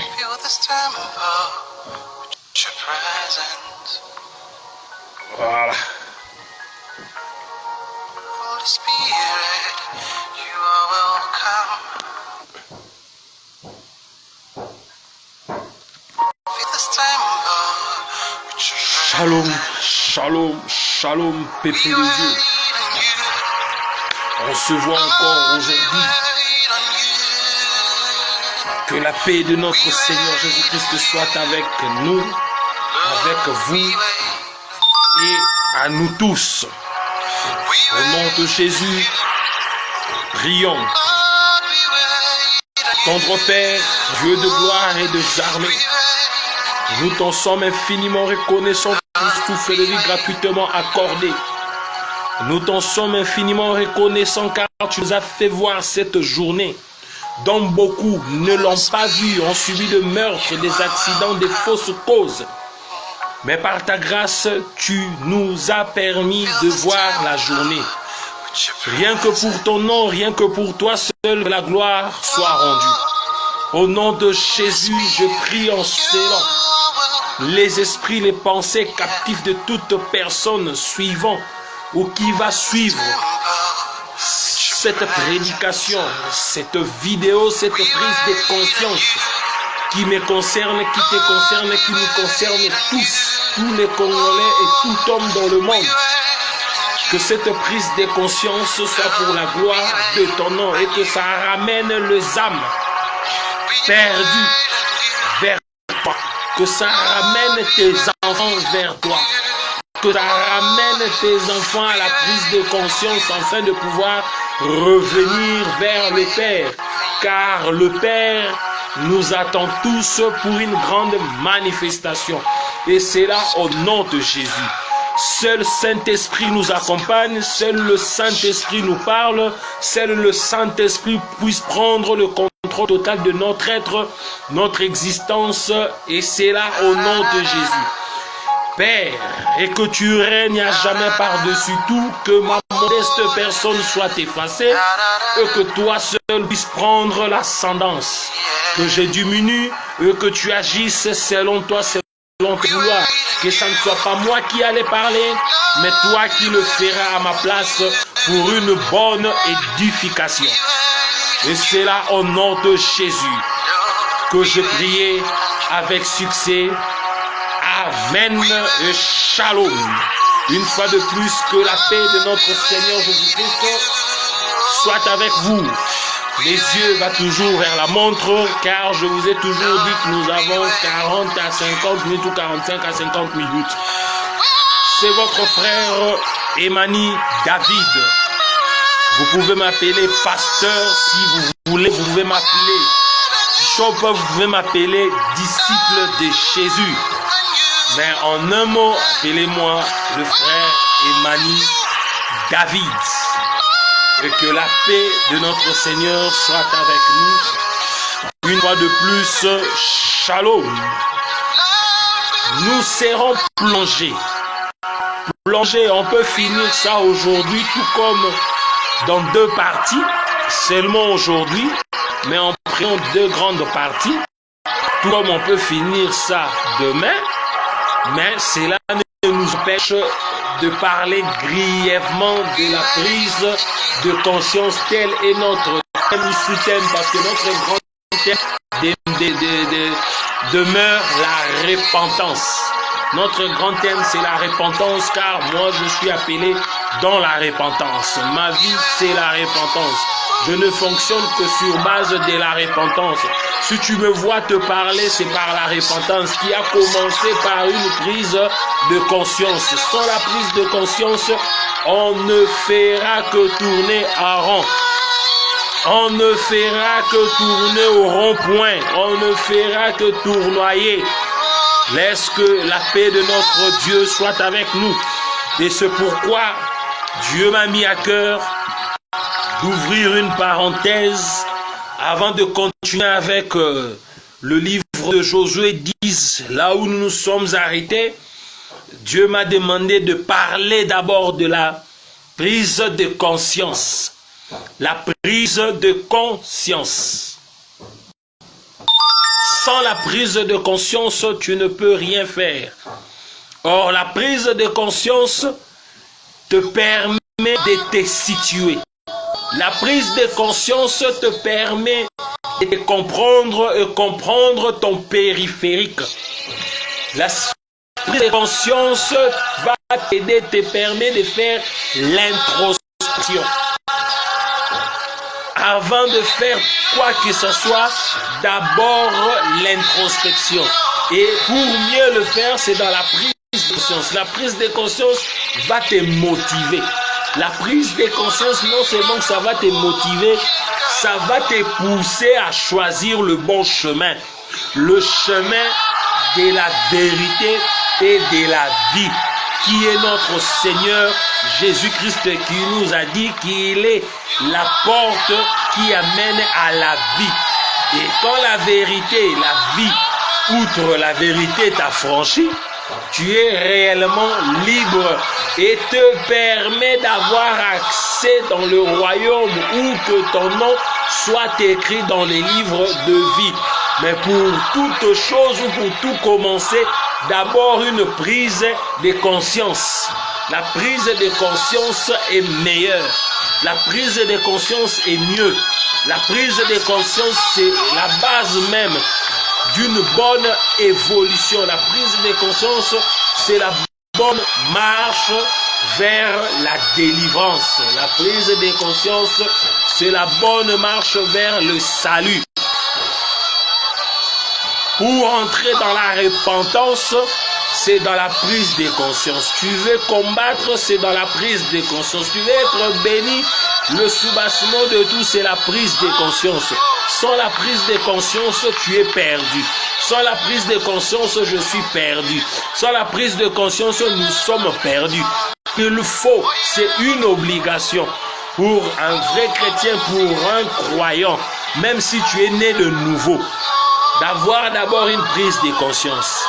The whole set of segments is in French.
Fill this temple with your presence. Voilà. Holy Spirit, you are welcome. Fill this temple with your Shalom, presence. shalom, shalom, peuple We de wait Dieu. on you. On se voit encore aujourd'hui. We wait on Que la paix de notre Seigneur Jésus-Christ soit avec nous, avec vous you. et à nous tous. Au nom de Jésus, prions. Tendre Père, Dieu de gloire et de armées, nous t'en sommes infiniment reconnaissants pour ce souffle de vie gratuitement accordé. Nous t'en sommes infiniment reconnaissants car tu nous as fait voir cette journée dont beaucoup ne l'ont pas vu, ont subi de meurtres, des accidents, des fausses causes. Mais par ta grâce, tu nous as permis de voir la journée. Rien que pour ton nom, rien que pour toi seul, la gloire soit rendue. Au nom de Jésus, je prie en scellant les esprits, les pensées captifs de toute personne suivant ou qui va suivre cette prédication, cette vidéo, cette prise de conscience qui me concerne, qui te concerne, qui nous concerne tous les Congolais et tout homme dans le monde. Que cette prise de conscience soit pour la gloire de ton nom et que ça ramène les âmes perdues vers toi. Que ça ramène tes enfants vers toi. Que ça ramène tes enfants à la prise de conscience afin de pouvoir revenir vers le Père. Car le Père nous attend tous pour une grande manifestation. Et c'est là au nom de Jésus. Seul Saint-Esprit nous accompagne, seul le Saint-Esprit nous parle, seul le Saint-Esprit puisse prendre le contrôle total de notre être, notre existence, et c'est là au nom de Jésus. Père, et que tu règnes à jamais par-dessus tout, que ma modeste personne soit effacée, et que toi seul puisses prendre l'ascendance, que je diminue, et que tu agisses selon toi, selon ton vouloir, que ça ne soit pas moi qui allais parler, mais toi qui le feras à ma place pour une bonne édification. Et c'est là au nom de Jésus que je priais avec succès. Amen et shalom. Une fois de plus, que la paix de notre Seigneur Jésus-Christ soit avec vous. Les yeux vont toujours vers la montre, car je vous ai toujours dit que nous avons 40 à 50 minutes ou 45 à 50 minutes. C'est votre frère Emani David. Vous pouvez m'appeler pasteur si vous voulez, vous pouvez m'appeler bishop, vous pouvez m'appeler disciple de Jésus. Mais en un mot, appelez-moi le frère Emani David. Et que la paix de notre Seigneur soit avec nous. Une fois de plus, shalom. Nous serons plongés. Plongés, on peut finir ça aujourd'hui, tout comme dans deux parties, seulement aujourd'hui, mais en prenant deux grandes parties, tout comme on peut finir ça demain. Mais cela ne nous empêche de parler grièvement de la prise de conscience. Tel est notre thème sous-thème, parce que notre grand thème demeure la repentance. Notre grand thème, c'est la repentance, car moi je suis appelé dans la repentance. Ma vie, c'est la repentance. Je ne fonctionne que sur base de la repentance. Si tu me vois te parler, c'est par la repentance qui a commencé par une prise de conscience. Sans la prise de conscience, on ne fera que tourner à rond. On ne fera que tourner au rond-point. On ne fera que tournoyer. Laisse que la paix de notre Dieu soit avec nous. Et c'est pourquoi Dieu m'a mis à cœur d'ouvrir une parenthèse avant de continuer avec le livre de Josué 10, là où nous nous sommes arrêtés. Dieu m'a demandé de parler d'abord de la prise de conscience. La prise de conscience. sans la prise de conscience, tu ne peux rien faire. Or, la prise de conscience te permet de te situer. La prise de conscience te permet de comprendre et comprendre ton périphérique. La prise de conscience va t'aider, te permet de faire l'introspection. Avant de faire quoi que ce soit, d'abord l'introspection. Et pour mieux le faire, c'est dans la prise de conscience. La prise de conscience va te motiver. La prise de conscience, non seulement que ça va te motiver, ça va te pousser à choisir le bon chemin. Le chemin de la vérité et de la vie, qui est notre Seigneur Jésus-Christ, qui nous a dit qu'il est la porte qui amène à la vie. Et quand la vérité, la vie, outre la vérité t'a franchi, tu es réellement libre et te permet d'avoir accès dans le royaume où que ton nom soit écrit dans les livres de vie. Mais pour toute chose ou pour tout commencer, d'abord une prise de conscience. La prise de conscience est meilleure. La prise de conscience est mieux. La prise de conscience, c'est la base même d'une bonne évolution. La prise de conscience, c'est la bonne marche vers la délivrance. La prise de conscience, c'est la bonne marche vers le salut. Pour entrer dans la repentance, c'est dans la prise de conscience. Tu veux combattre, c'est dans la prise de conscience. Tu veux être béni, le soubassement de tout, c'est la prise de conscience. Sans la prise de conscience, tu es perdu. Sans la prise de conscience, je suis perdu. Sans la prise de conscience, nous sommes perdus. Il faut, c'est une obligation pour un vrai chrétien, pour un croyant, même si tu es né de nouveau, d'avoir d'abord une prise de conscience.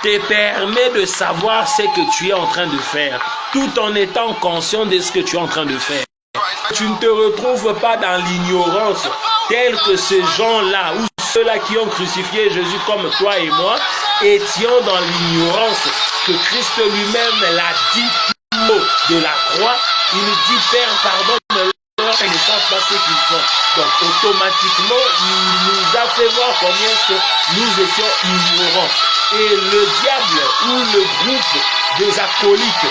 Te permet de savoir ce que tu es en train de faire, tout en étant conscient de ce que tu es en train de faire. Tu ne te retrouves pas dans l'ignorance, telle que ces gens-là, ou ceux-là qui ont crucifié Jésus comme toi et moi, étions dans l'ignorance, que Christ lui-même l'a dit tout haut de la croix. Il dit, Père, pardonne-leur, ils ne savent pas ce qu'ils font. Donc, automatiquement, il nous a fait voir combien que nous étions ignorants. Et le diable ou le groupe des acolytes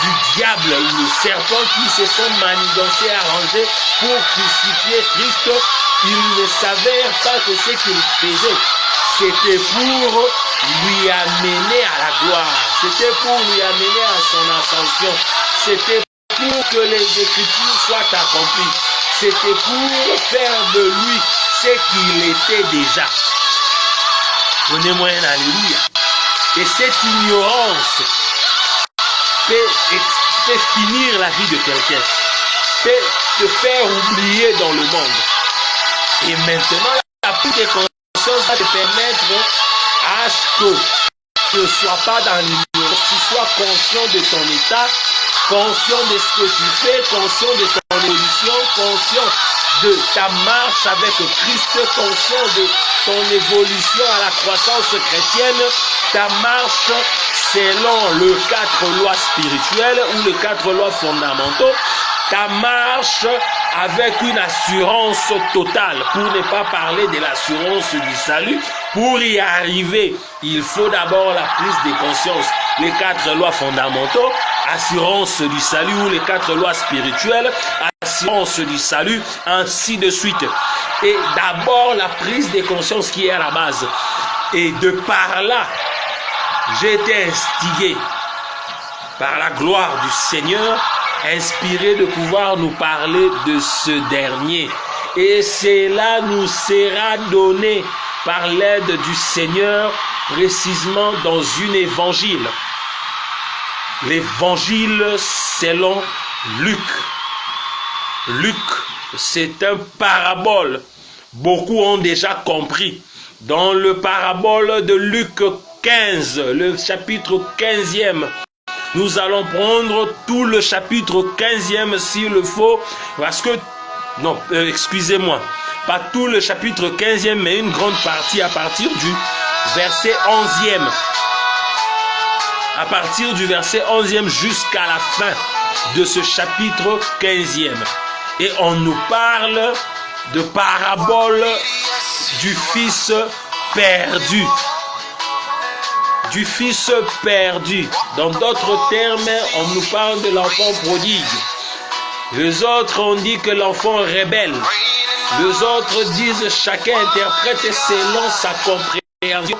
du diable ou le serpent qui se sont manigancés, arrangés pour crucifier Christ, ils ne savaient pas que ce qu'ils faisaient, c'était pour lui amener à la gloire, c'était pour lui amener à son ascension, c'était pour que les Écritures soient accomplies, c'était pour faire de lui ce qu'il était déjà. Donnez-moi un alléluia. Et cette ignorance peut finir la vie de quelqu'un, peut te faire oublier dans le monde. Et maintenant, la prise de conscience va te permettre à ce que tu ne sois pas dans l'ignorance, tu sois conscient de ton état, conscient de ce que tu fais, conscient de ton évolution, conscient de ta marche avec Christ, conscient de ton évolution à la croissance chrétienne, ta marche selon les 4 lois spirituelles ou les 4 lois fondamentaux, ta marche avec une assurance totale, pour ne pas parler de l'assurance du salut. Pour y arriver, il faut d'abord la prise de conscience, les 4 lois fondamentaux, assurance du salut ou les 4 lois spirituelles, assurance du salut, ainsi de suite. Et d'abord la prise de conscience qui est à la base. Et de par là, j'ai été instigé par la gloire du Seigneur, inspiré de pouvoir nous parler de ce dernier. Et cela nous sera donné par l'aide du Seigneur, précisément dans une évangile. L'évangile selon Luc. Luc, c'est un parabole. Beaucoup ont déjà compris. Dans le parabole de Luc 15, le chapitre 15e, nous allons prendre tout le chapitre 15e s'il le faut, parce que, non, excusez-moi, pas tout le chapitre 15e, mais une grande partie à partir du verset 11e. À partir du verset 11e jusqu'à la fin de ce chapitre 15e. Et on nous parle de parabole du fils perdu. Du fils perdu. Dans d'autres termes, on nous parle de l'enfant prodigue. Les autres ont dit que l'enfant rebelle. Les autres disent chacun interprète selon sa compréhension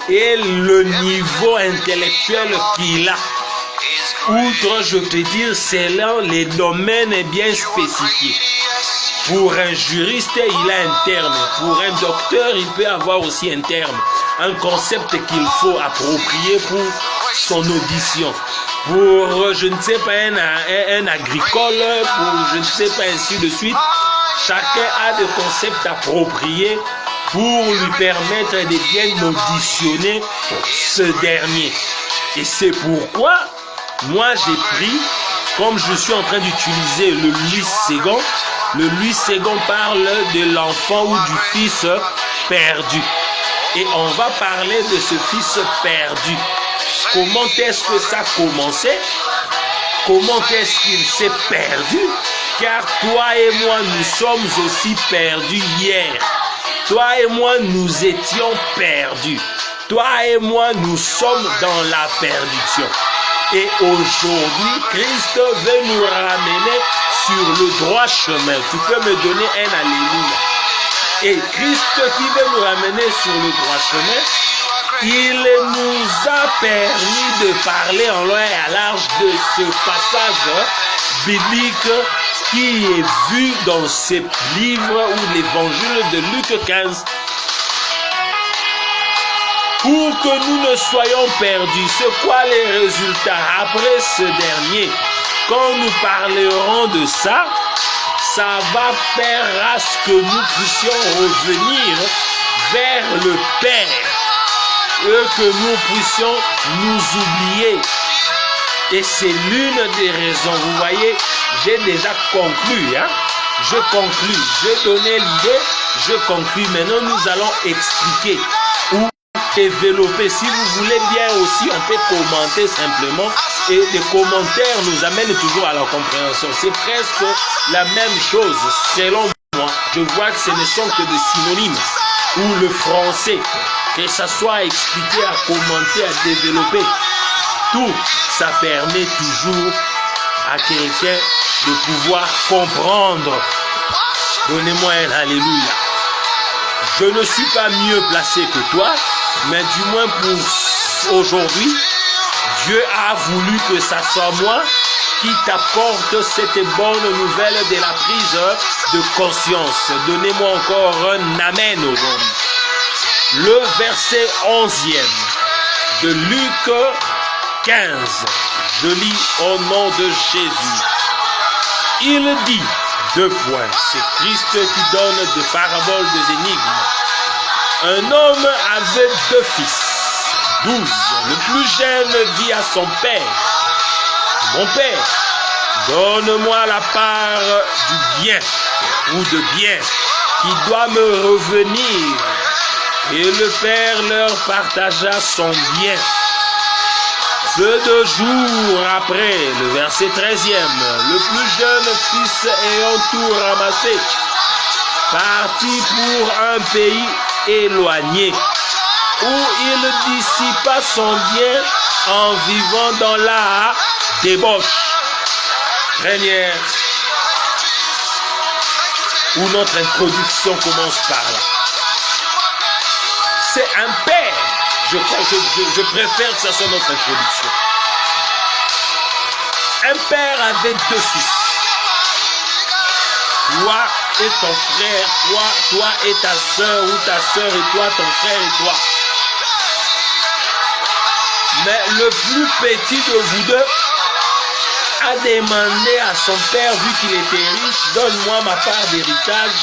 et le niveau intellectuel qu'il a. Outre, je peux dire, selon les domaines bien spécifiés. Pour un juriste, il a un terme. Pour un docteur, il peut avoir aussi un terme. Un concept qu'il faut approprier pour son audition. Pour, je ne sais pas, un agricole, pour, je ne sais pas, ainsi de suite. Chacun a des concepts appropriés pour lui permettre de bien auditionner ce dernier. Et c'est pourquoi, moi j'ai pris, comme je suis en train d'utiliser le Louis II, le Louis II parle de l'enfant ou du fils perdu. Et on va parler de ce fils perdu. Comment est-ce que ça a commencé? Comment est-ce qu'il s'est perdu? Car toi et moi, nous sommes aussi perdus hier. Toi et moi, nous étions perdus. Toi et moi, nous sommes dans la perdition. Et aujourd'hui, Christ veut nous ramener sur le droit chemin. Tu peux me donner un alléluia. Et Christ qui veut nous ramener sur le droit chemin, il nous a permis de parler en long et à large de ce passage biblique qui est vu dans ce livre ou l'évangile de Luc 15. Pour que nous ne soyons perdus, c'est quoi les résultats après ce dernier? Quand nous parlerons de ça, ça va faire à ce que nous puissions revenir vers le Père et que nous puissions nous oublier. Et c'est l'une des raisons. Vous voyez, j'ai déjà conclu. Je conclus. J'ai donné l'idée, je conclus. Maintenant, nous allons expliquer ou développer. Si vous voulez bien aussi, on peut commenter simplement. Et les commentaires nous amènent toujours à la compréhension. C'est presque la même chose, selon moi. Je vois que ce ne sont que des synonymes. Ou le français, que ça soit expliqué, à commenter, à développer. Tout ça permet toujours à quelqu'un de pouvoir comprendre. Donnez-moi un alléluia. Je ne suis pas mieux placé que toi, mais du moins pour aujourd'hui, Dieu a voulu que ça soit moi qui t'apporte cette bonne nouvelle de la prise de conscience. Donnez-moi encore un amen aujourd'hui. Le verset 11e de Luc 15, je lis au nom de Jésus. Il dit, c'est Christ qui donne des paraboles, des énigmes. Un homme avait 2 fils, 12. Le plus jeune dit à son père, mon père, donne-moi la part du bien ou de bien qui doit me revenir. Et le père leur partagea son bien. Peu de jours après, le verset 13e, le plus jeune fils ayant tout ramassé, partit pour un pays éloigné, où il dissipa son bien en vivant dans la débauche. Première, où notre introduction commence par là. C'est un père. Je préfère que ce soit notre introduction. Un père avait 2 fils. Toi et ton frère, toi et ta soeur, ou ta soeur et toi, ton frère et toi. Mais le plus petit de vous deux a demandé à son père, vu qu'il était riche, donne-moi ma part d'héritage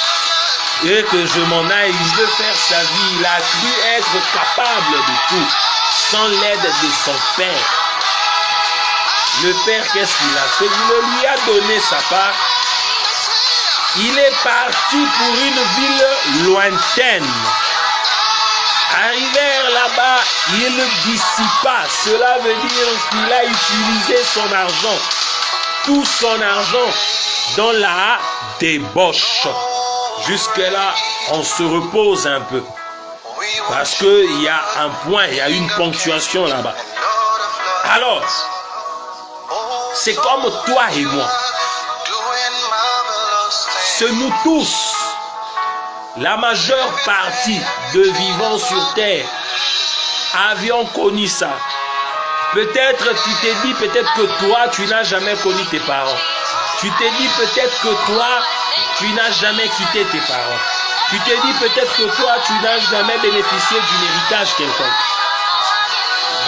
et que je m'en aille. Il veut faire sa vie. Il a cru être capable de tout, sans l'aide de son père. Le père, qu'est-ce qu'il a fait? Il lui a donné sa part. Il est parti pour une ville lointaine. Arrivèrent là-bas, il dissipa. Cela veut dire qu'il a utilisé son argent, tout son argent, dans la débauche. Jusque-là, on se repose un peu. Parce qu'il y a un point, il y a une ponctuation là-bas. Alors, c'est comme toi et moi. C'est nous tous, la majeure partie de vivants sur terre, avions connu ça. Peut-être tu t'es dit, peut-être que toi, tu n'as jamais connu tes parents. Tu t'es dit peut-être que toi, tu n'as jamais quitté tes parents. Tu t'es dit peut-être que toi, tu n'as jamais bénéficié d'un héritage quelconque.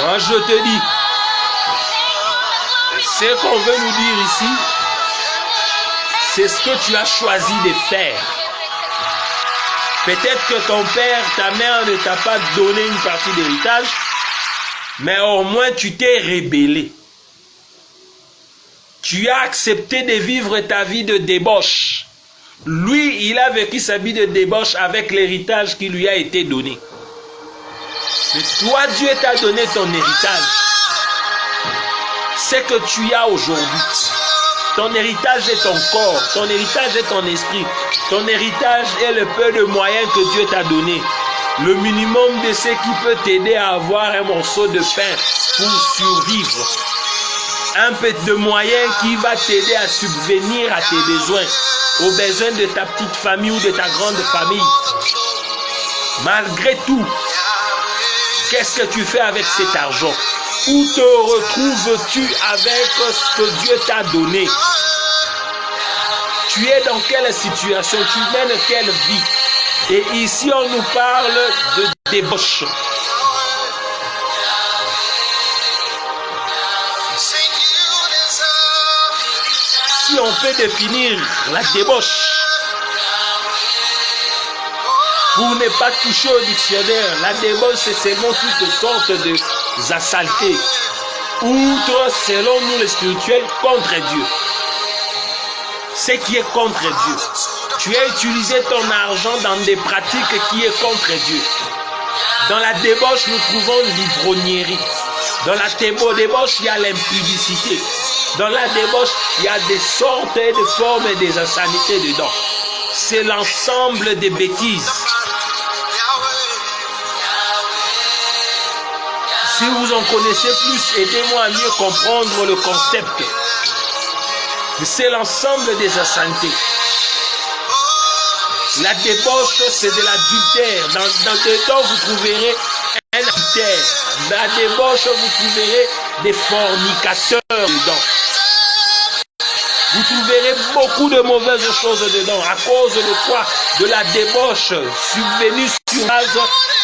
Moi, je te dis, ce qu'on veut nous dire ici, c'est ce que tu as choisi de faire. Peut-être que ton père, ta mère ne t'a pas donné une partie d'héritage, mais au moins tu t'es rébellé. Tu as accepté de vivre ta vie de débauche. Lui, il a vécu sa vie de débauche avec l'héritage qui lui a été donné. Mais toi, Dieu t'a donné ton héritage. C'est que tu as aujourd'hui. Ton héritage est ton corps, ton héritage est ton esprit. Ton héritage est le peu de moyens que Dieu t'a donné. Le minimum de ce qui peut t'aider à avoir un morceau de pain pour survivre. Un peu de moyens qui va t'aider à subvenir à tes besoins, aux besoins de ta petite famille ou de ta grande famille. Malgré tout, qu'est-ce que tu fais avec cet argent? Où te retrouves-tu avec ce que Dieu t'a donné? Tu es dans quelle situation? Tu mènes quelle vie? Et ici, on nous parle de débauche. Si on peut définir la débauche, pour ne pas toucher au dictionnaire, la débauche, c'est seulement toutes sortes de saletés. Outre, selon nous les spirituels, contre Dieu. Ce qui est contre Dieu. Tu as utilisé ton argent dans des pratiques qui est contre Dieu. Dans la débauche, nous trouvons l'ivrognerie. Dans la débauche, il y a l'impudicité. Dans la débauche, il y a des sortes et des formes et des insanités dedans. C'est l'ensemble des bêtises. Si vous en connaissez plus, aidez-moi à mieux comprendre le concept. C'est l'ensemble des insanités. La débauche, c'est de l'adultère. Dedans, vous trouverez un adultère. La débauche, vous trouverez des fornicateurs dedans. Vous trouverez beaucoup de mauvaises choses dedans. À cause de quoi? De la débauche subvenue sur base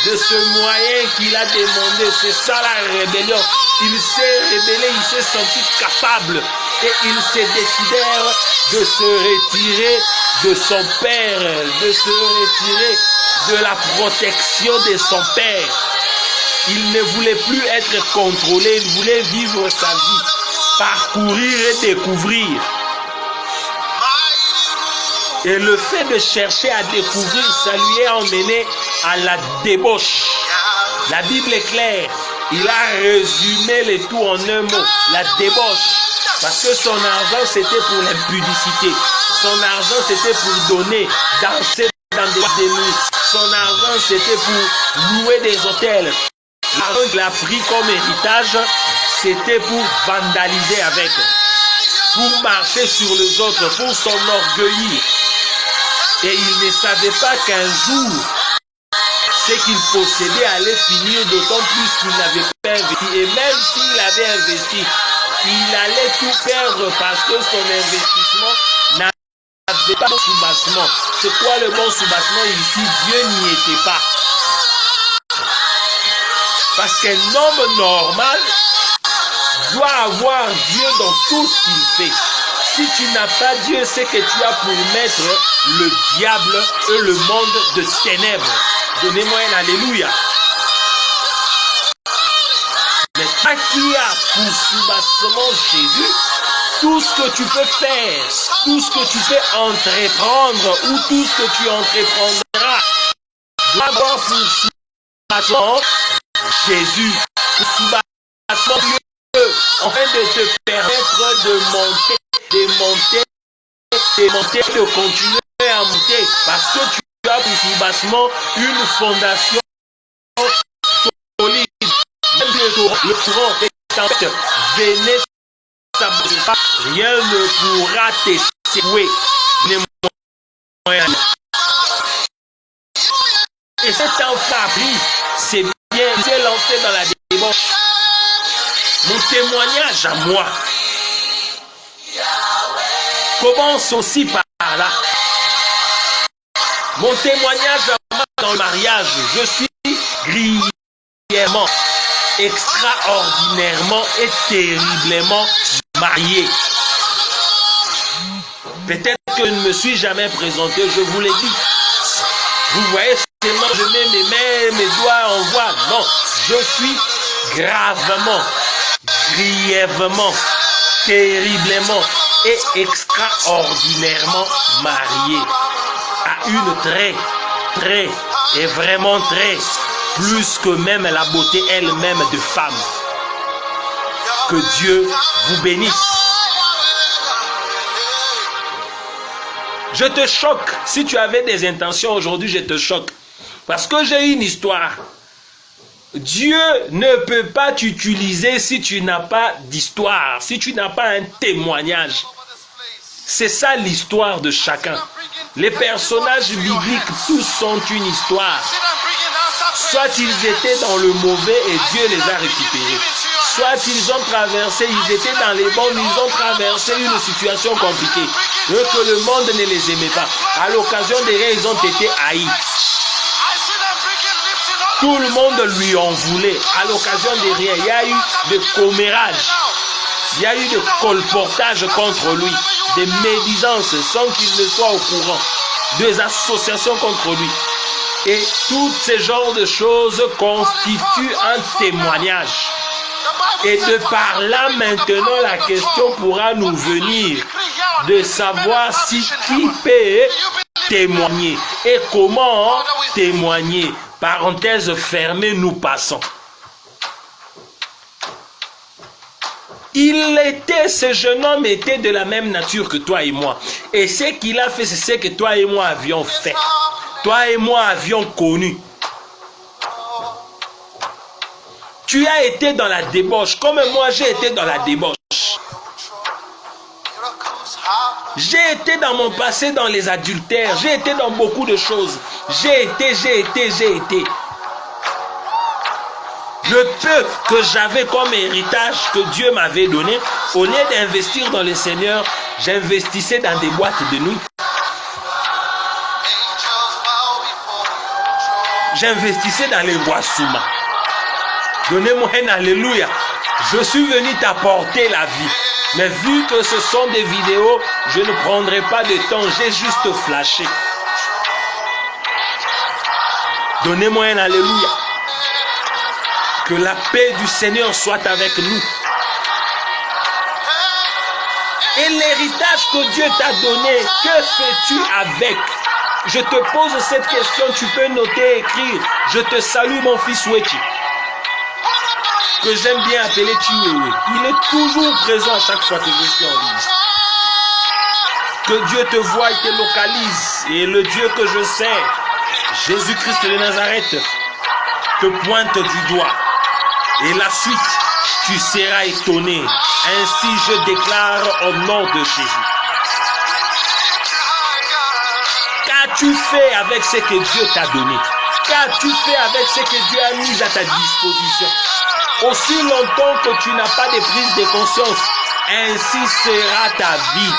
de ce moyen qu'il a demandé. C'est ça la rébellion. Il s'est rébellé, il s'est senti capable. Et il s'est décidé de se retirer de son père, de se retirer de la protection de son père. Il ne voulait plus être contrôlé, il voulait vivre sa vie, parcourir et découvrir. Et le fait de chercher à découvrir, ça lui est emmené à la débauche. La Bible est claire. Il a résumé le tout en un mot, la débauche. Parce que son argent, c'était pour l'impudicité. Son argent, c'était pour donner, danser dans des nuits. Son argent, c'était pour louer des hôtels. L'argent qu'il a pris comme héritage, c'était pour vandaliser avec. Pour marcher sur les autres, pour s'enorgueillir. Et il ne savait pas qu'un jour, ce qu'il possédait allait finir, d'autant plus qu'il n'avait pas investi. Et même s'il avait investi, il allait tout perdre parce que son investissement n'avait pas de soubassement. C'est quoi le bon soubassement ici? Dieu n'y était pas. Parce qu'un homme normal doit avoir Dieu dans tout ce qu'il fait. Si tu n'as pas Dieu, c'est que tu as pour maître le diable et le monde de ténèbres. Donnez-moi un alléluia. Mais toi qui as pour soubassement Jésus, tout ce que tu peux faire, tout ce que tu peux entreprendre ou tout ce que tu entreprendras dois avoir pour soubassement Jésus. Pour soubassement Dieu, afin de te permettre de monter, de continuer à monter. Parce que tu as pour soubassement une fondation solide. Même le courant des tempêtes venez, rien ne pourra te secouer. Et cet enfant pris, c'est bien, tu es lancé dans la débauche. Mon témoignage à moi commence aussi par là. Mon témoignage à moi dans le mariage, je suis grièvement, extraordinairement et terriblement marié. Peut-être que je ne me suis jamais présenté, je vous l'ai dit. Vous voyez seulement, je mets mes mains, mes doigts en voile. Non, je suis gravement, grièvement, terriblement et extraordinairement marié à une très et vraiment très, plus que même la beauté elle-même de femme. Que Dieu vous bénisse. Je te choque. Si tu avais des intentions aujourd'hui, je te choque. Parce que j'ai une histoire. Dieu ne peut pas t'utiliser si tu n'as pas d'histoire, si tu n'as pas un témoignage. C'est ça l'histoire de chacun. Les personnages bibliques, tous sont une histoire. Soit ils étaient dans le mauvais et Dieu les a récupérés. Soit ils ont traversé, ils étaient dans les bons, ils ont traversé une situation compliquée. Eux que le monde ne les aimait pas. À l'occasion des rien, ils ont été haïs. Tout le monde lui en voulait. À l'occasion des rien, il y a eu des commérages. Il y a eu des colportages contre lui. Des médisances sans qu'il ne soit au courant. Des associations contre lui. Et tous ces genres de choses constituent un témoignage. Et de par là, maintenant, la question pourra nous venir de savoir si qui peut témoigner et comment témoigner. Parenthèse fermée, nous passons. Ce jeune homme était de la même nature que toi et moi. Et ce qu'il a fait, c'est ce que toi et moi avions fait. Toi et moi avions connu. Tu as été dans la débauche, comme moi j'ai été dans la débauche. J'ai été dans mon passé dans les adultères, j'ai été dans beaucoup de choses. J'ai été. Le peu que j'avais comme héritage que Dieu m'avait donné, au lieu d'investir dans le Seigneur, j'investissais dans des boîtes de nuit. J'investissais dans les Wassouma. Donnez-moi un alléluia. Je suis venu t'apporter la vie. Mais vu que ce sont des vidéos, je ne prendrai pas de temps. J'ai juste flashé. Donnez-moi un alléluia. Que la paix du Seigneur soit avec nous. Et l'héritage que Dieu t'a donné, que fais-tu avec? Je te pose cette question, tu peux noter et écrire. Je te salue mon fils Wechi, que j'aime bien appeler Chiwewe. Il est toujours présent à chaque fois que je suis en ligne. Que Dieu te voie et te localise. Et le Dieu que je sers, Jésus-Christ de Nazareth, te pointe du doigt. Et la suite, tu seras étonné. Ainsi je déclare au nom de Jésus. Qu'as-tu fait avec ce que Dieu t'a donné? Qu'as-tu fait avec ce que Dieu a mis à ta disposition? Aussi longtemps que tu n'as pas de prise de conscience, ainsi sera ta vie.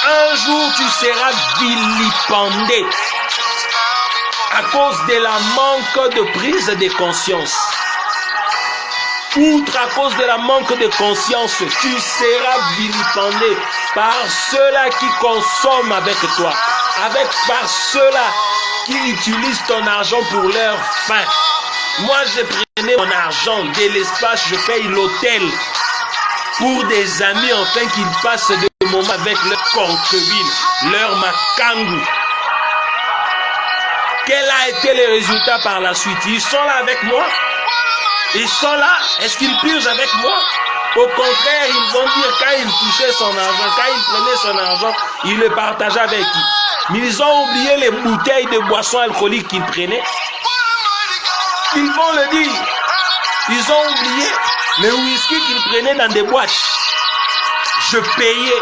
Un jour, tu seras vilipendé à cause de la manque de prise de conscience. Outre à cause de la manque de conscience, tu seras vilipendé par ceux-là qui consomment avec toi, par ceux-là qui utilisent ton argent pour leur fin. Moi, je prenais mon argent de l'espace, je paye l'hôtel pour des amis afin qu'ils passent des moments avec leurs concubines, leurs makangu. Quel a été le résultat par la suite? Ils sont là avec moi? Ils sont là? Est-ce qu'ils purgent avec moi? Au contraire, ils vont dire quand il touchait son argent, quand il prenait son argent, il le partageait avec qui? Mais ils ont oublié les bouteilles de boissons alcooliques qu'ils prenaient. Ils vont le dire. Ils ont oublié le whisky qu'ils prenaient dans des boîtes. Je payais.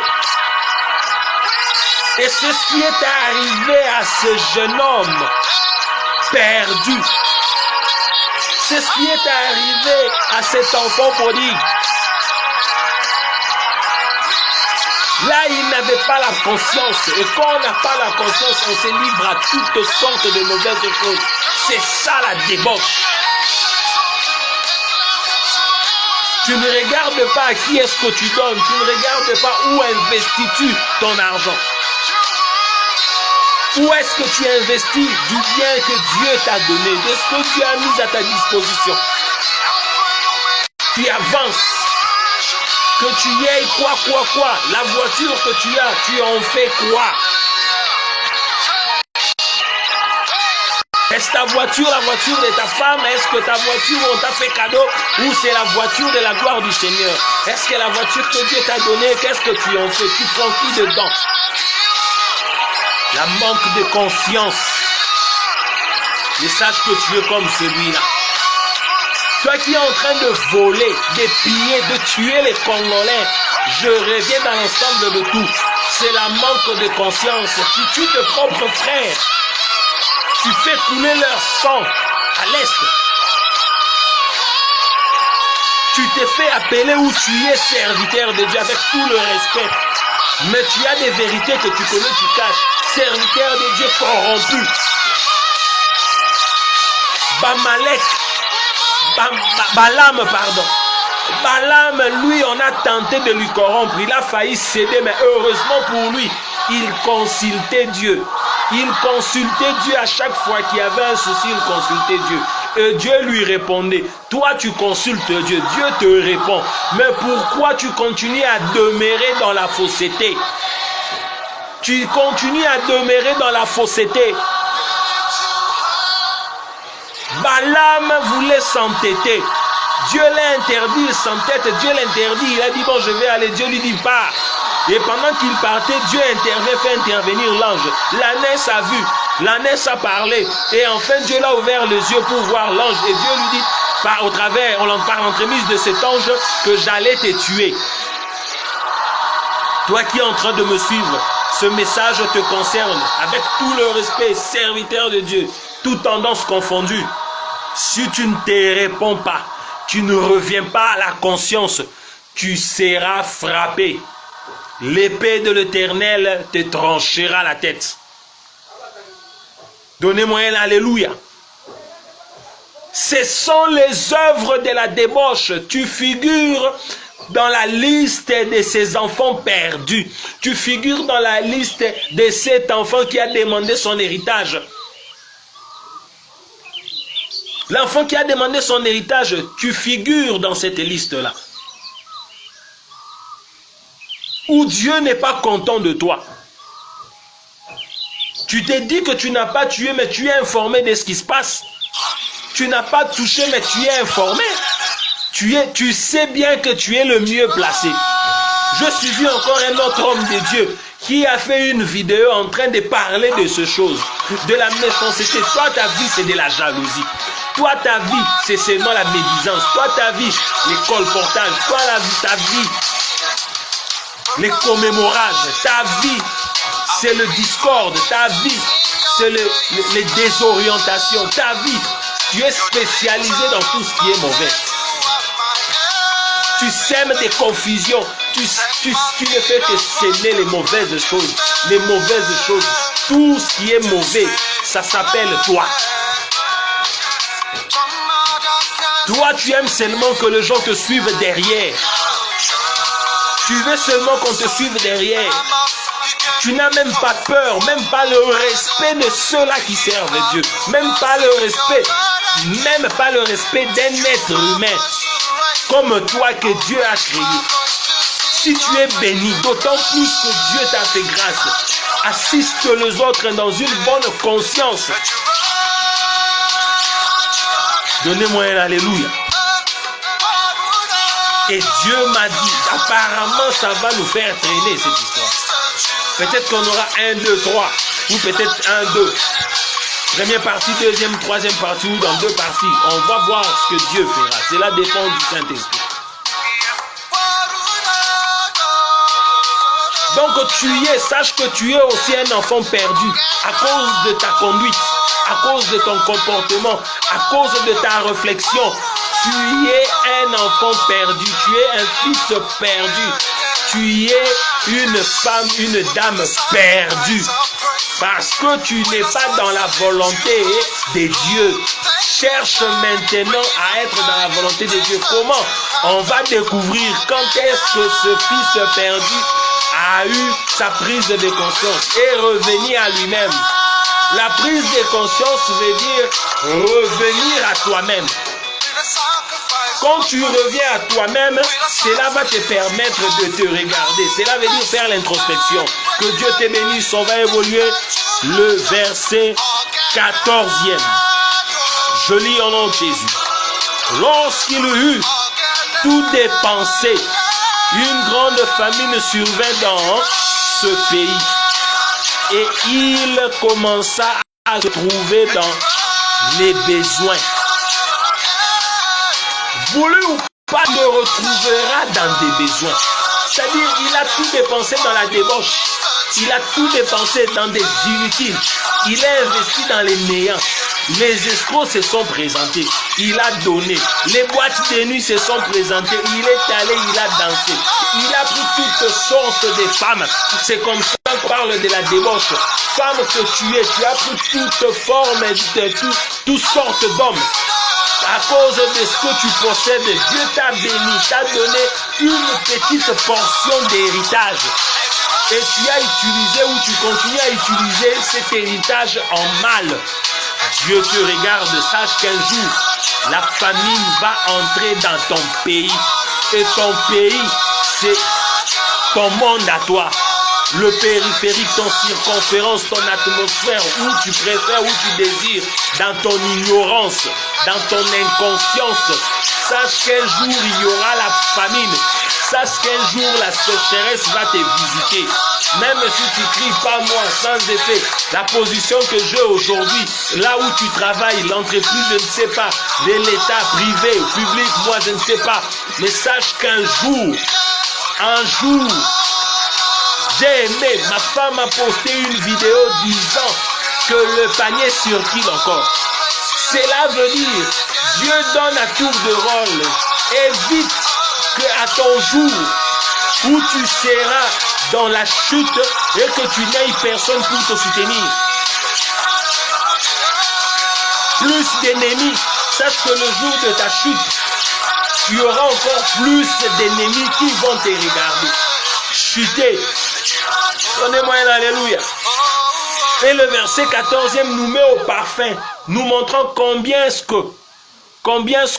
Et c'est ce qui est arrivé à ce jeune homme perdu. C'est ce qui est arrivé à cet enfant prodigue. Là, il n'avait pas la conscience. Et quand on n'a pas la conscience, on se livre à toutes sortes de mauvaises choses. C'est ça la débauche. Tu ne regardes pas à qui est-ce que tu donnes. Tu ne regardes pas où investis-tu ton argent. Où est-ce que tu investis du bien que Dieu t'a donné, de ce que tu as mis à ta disposition. Tu avances. Que tu y ailles quoi. La voiture que tu as, tu en fais quoi? Est-ce ta voiture la voiture de ta femme? Est-ce que ta voiture, on t'a fait cadeau? Ou c'est la voiture de la gloire du Seigneur? Est-ce que la voiture que Dieu t'a donnée, qu'est-ce que tu en fais? Tu prends qui dedans? La manque de conscience. Message que tu es comme celui-là. Toi qui es en train de voler, de piller, de tuer les Congolais, je reviens dans l'ensemble de tout. C'est la manque de conscience. Tu tues tes propres frères. Tu fais couler leur sang à l'est. Tu t'es fait appeler où tu es serviteur de Dieu avec tout le respect. Mais tu as des vérités que tu connais, tu caches. Serviteur de Dieu corrompu. Balaam, Balaam, lui, on a tenté de lui corrompre. Il a failli céder, mais heureusement pour lui, il consultait Dieu. Il consultait Dieu à chaque fois qu'il y avait un souci, il consultait Dieu. Et Dieu lui répondait. Toi, tu consultes Dieu. Dieu te répond. Mais pourquoi tu continues à demeurer dans la fausseté? Tu continues à demeurer dans la fausseté. Balaam voulait s'entêter. Dieu l'a interdit, il s'entête. Dieu l'interdit. Il a dit, bon, je vais aller. Dieu lui dit, pars. Et pendant qu'il partait, Dieu intervient, fait intervenir l'ange. L'ânesse a vu, l'ânesse a parlé. Et enfin, Dieu l'a ouvert les yeux pour voir l'ange. Et Dieu lui dit, par l'entremise de cet ange, que j'allais te tuer. Toi qui es en train de me suivre, ce message te concerne. Avec tout le respect, serviteur de Dieu, toute tendance confondue. Si tu ne te réponds pas, tu ne reviens pas à la conscience, tu seras frappé. L'épée de l'Éternel te tranchera la tête. Donnez-moi un alléluia. Ce sont les œuvres de la débauche. Tu figures dans la liste de ces enfants perdus. Tu figures dans la liste de cet enfant qui a demandé son héritage. L'enfant qui a demandé son héritage, tu figures dans cette liste-là. Où Dieu n'est pas content de toi. Tu t'es dit que tu n'as pas tué, mais tu es informé de ce qui se passe. Tu n'as pas touché, mais tu es informé. Tu sais bien que tu es le mieux placé. Je suis vu encore un autre homme de Dieu qui a fait une vidéo en train de parler de ces choses, de la méchanceté. Toi, ta vie, c'est de la jalousie. Toi, ta vie, c'est seulement la médisance. Toi, ta vie, les colportages. Toi, ta vie, les commémorages. Ta vie, c'est le discorde. Ta vie, c'est les désorientations. Ta vie, tu es spécialisé dans tout ce qui est mauvais. Tu sèmes des confusions. Tu ne fais que s'aimer les mauvaises choses. Les mauvaises choses. Tout ce qui est mauvais, ça s'appelle toi. Toi, tu aimes seulement que les gens te suivent derrière. Tu veux seulement qu'on te suive derrière. Tu n'as même pas peur, même pas le respect de ceux-là qui servent Dieu. Même pas le respect d'un être humain comme toi que Dieu a créé. Si tu es béni, d'autant plus que Dieu t'a fait grâce, assiste les autres dans une bonne conscience. Donnez-moi un alléluia. Et Dieu m'a dit, apparemment ça va nous faire traîner cette histoire. Peut-être qu'on aura 1, 2, 3, ou peut-être 1, 2. Première partie, deuxième, troisième partie, ou dans 2 parties. On va voir ce que Dieu fera. Cela dépend du Saint-Esprit. Donc sache que tu es aussi un enfant perdu à cause de ta conduite, à cause de ton comportement, à cause de ta réflexion. Tu es un enfant perdu, tu es un fils perdu, tu es une femme, une dame perdue. Parce que tu n'es pas dans la volonté de Dieu. Cherche maintenant à être dans la volonté de Dieu. Comment? On va découvrir quand est-ce que ce fils perdu a eu sa prise de conscience et revenir à lui-même. La prise de conscience veut dire revenir à toi-même. Quand tu reviens à toi-même, cela va te permettre de te regarder. Cela veut dire faire l'introspection. Que Dieu te bénisse. On va évoluer le verset 14e. Je lis au nom de Jésus. Lorsqu'il eut tout dépensé, une grande famine survint dans ce pays. Et il commença à se trouver dans les besoins. Voulu ou pas, te retrouvera dans des besoins. C'est-à-dire, il a tout dépensé dans la débauche. Il a tout dépensé dans des inutiles. Il a investi dans les néants. Les escrocs se sont présentés. Il a donné. Les boîtes de nuit se sont présentées. Il est allé, il a dansé. Il a pris toutes sortes de femmes. C'est comme ça qu'on parle de la débauche. Femme que tu es, tu as pris toutes formes, toutes sortes d'hommes. À cause de ce que tu possèdes, Dieu t'a béni, t'a donné une petite portion d'héritage. Et tu as utilisé ou tu continues à utiliser cet héritage en mal. Dieu te regarde, sache qu'un jour, la famine va entrer dans ton pays. Et ton pays, c'est ton monde à toi. Le périphérique, ton circonférence, ton atmosphère, où tu préfères, où tu désires, dans ton ignorance, dans ton inconscience. Sache qu'un jour, il y aura la famine. Sache qu'un jour, la sécheresse va te visiter. Même si tu cries pas moi, sans effet, la position que j'ai aujourd'hui, là où tu travailles, l'entreprise, je ne sais pas, l'État privé, public, moi je ne sais pas. Mais sache qu'un jour, j'ai aimé, ma femme a posté une vidéo disant que le panier circule encore. Cela veut dire, Dieu donne à tour de rôle. Évite qu'à ton jour où tu seras dans la chute et que tu n'aies personne pour te soutenir. Plus d'ennemis, sache que le jour de ta chute, tu auras encore plus d'ennemis qui vont te regarder. Chuter. Donnez-moi un alléluia. Et le verset 14e nous met au parfum, nous montrant combien est-ce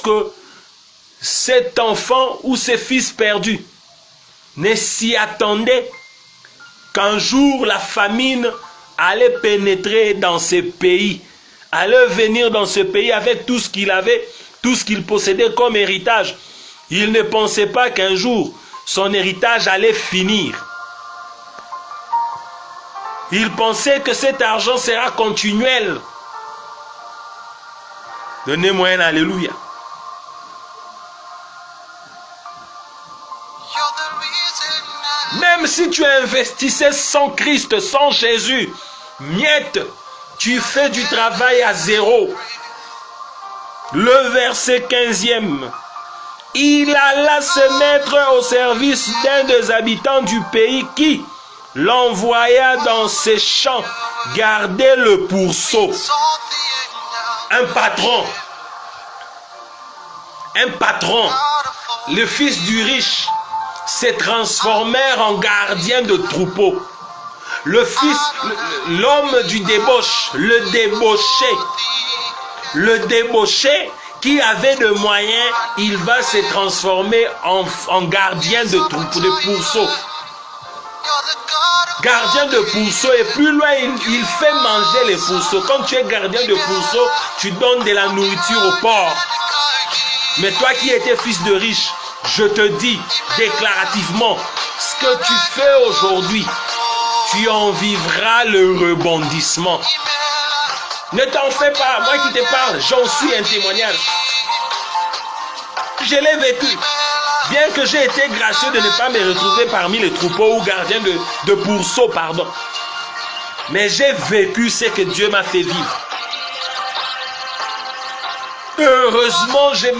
que cet enfant ou ce fils perdu ne s'y attendait qu'un jour la famine allait pénétrer dans ce pays, allait venir dans ce pays avec tout ce qu'il avait, tout ce qu'il possédait comme héritage. Il ne pensait pas qu'un jour son héritage allait finir. Il pensait que cet argent sera continuel. Donnez-moi un alléluia. Même si tu investissais sans Christ, sans Jésus, miette, tu fais du travail à zéro. Le verset 15e. Il alla se mettre au service d'un des habitants du pays qui l'envoya dans ses champs garder le pourceau. Un patron, le fils du riche, s'est transformé en gardien de troupeau. L'homme du débauche, le débauché, qui avait de moyens, il va se transformer en gardien de troupeau, de pourceau. Gardien de pourceau, et plus loin, il fait manger les pourceaux. Quand tu es gardien de pourceau, tu donnes de la nourriture au porc. Mais toi qui étais fils de riche, je te dis déclarativement, ce que tu fais aujourd'hui, tu en vivras le rebondissement. Ne t'en fais pas, moi qui te parle, j'en suis un témoignage. Je l'ai vécu. Bien que j'ai été gracieux de ne pas me retrouver parmi les troupeaux ou gardiens de pourceaux, pardon. Mais j'ai vécu ce que Dieu m'a fait vivre. Heureusement, je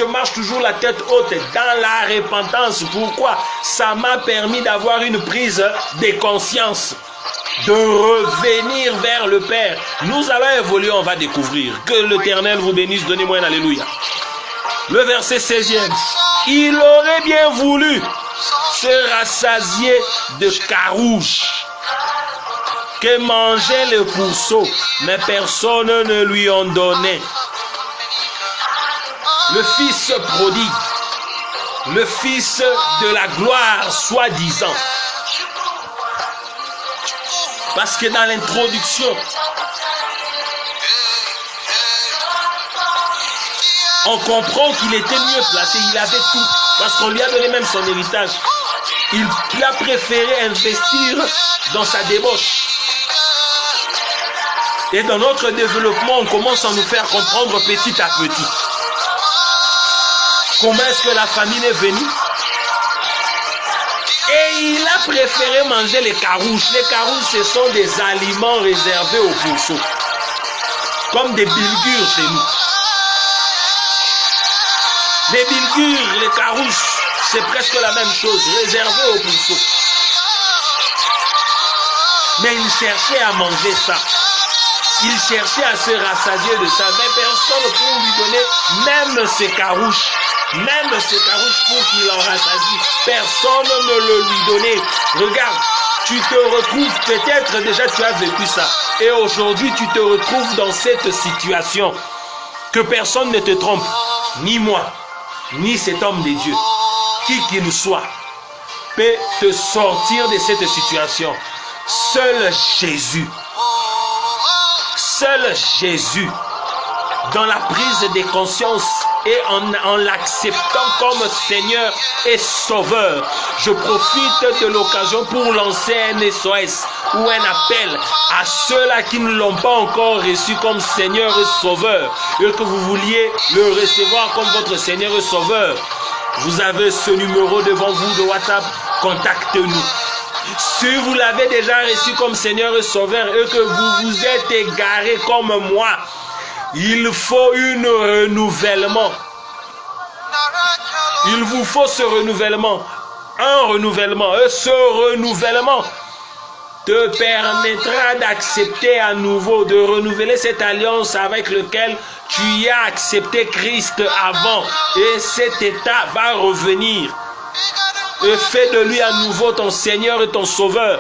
marche toujours la tête haute dans la repentance. Pourquoi? Ça m'a permis d'avoir une prise de conscience, de revenir vers le Père. Nous allons évoluer, on va découvrir. Que l'Éternel vous bénisse, donnez-moi un alléluia. Le verset 16e. Il aurait bien voulu se rassasier de carouge que mangeait le pourceau, mais personne ne lui en donnait. Le fils prodigue, le fils de la gloire, soi-disant. Parce que dans l'introduction, on comprend qu'il était mieux placé, il avait tout, parce qu'on lui a donné même son héritage. Il a préféré investir dans sa débauche. Et dans notre développement, on commence à nous faire comprendre petit à petit. Comment est-ce que la famine est venue? Et il a préféré manger les carouches. Les carouches, ce sont des aliments réservés aux pourceaux. Comme des bilgures chez nous. Les bilgures, les carouches, c'est presque la même chose, réservé aux pourceaux. Mais il cherchait à manger ça. Il cherchait à se rassasier de ça. Mais personne ne peut lui donner même ses carouches. Même ses carouches pour qu'il en rassasie. Personne ne le lui donnait. Regarde, tu te retrouves, peut-être déjà tu as vécu ça. Et aujourd'hui tu te retrouves dans cette situation. Que personne ne te trompe. Ni moi, ni cet homme de Dieu. Qui qu'il soit, peut te sortir de cette situation. Seul Jésus. Seul Jésus. Dans la prise de conscience et en l'acceptant comme Seigneur et Sauveur. Je profite de l'occasion pour lancer un SOS ou un appel à ceux-là qui ne l'ont pas encore reçu comme Seigneur et Sauveur et que vous vouliez le recevoir comme votre Seigneur et Sauveur. Vous avez ce numéro devant vous de WhatsApp, contactez-nous. Si vous l'avez déjà reçu comme Seigneur et Sauveur et que vous vous êtes égaré comme moi, il faut un renouvellement. Il vous faut ce renouvellement. Un renouvellement. Et ce renouvellement te permettra d'accepter à nouveau, de renouveler cette alliance avec laquelle tu y as accepté Christ avant. Et cet état va revenir. Et fais de lui à nouveau ton Seigneur et ton Sauveur.